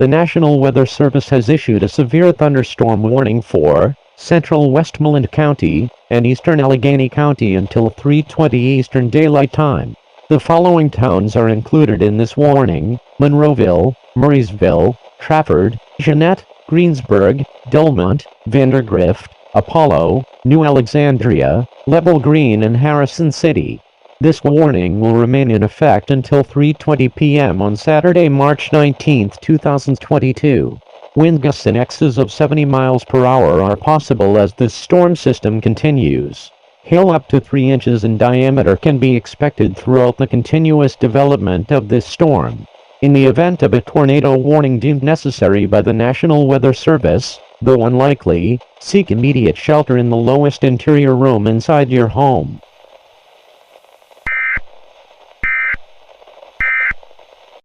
The National Weather Service has issued a severe thunderstorm warning for central Westmoreland County and eastern Allegheny County until 3:20 Eastern Daylight Time. The following towns are included in this warning: Monroeville, Murraysville, Trafford, Jeanette, Greensburg, Delmont, Vandergrift, Apollo, New Alexandria, Level Green, and Harrison City. This warning will remain in effect until 3:20 p.m. on Saturday, March 19, 2022. Wind gusts in excess of 70 miles per hour are possible as this storm system continues. Hail up to 3 inches in diameter can be expected throughout the continuous development of this storm. In the event of a tornado warning deemed necessary by the National Weather Service, though unlikely, seek immediate shelter in the lowest interior room inside your home.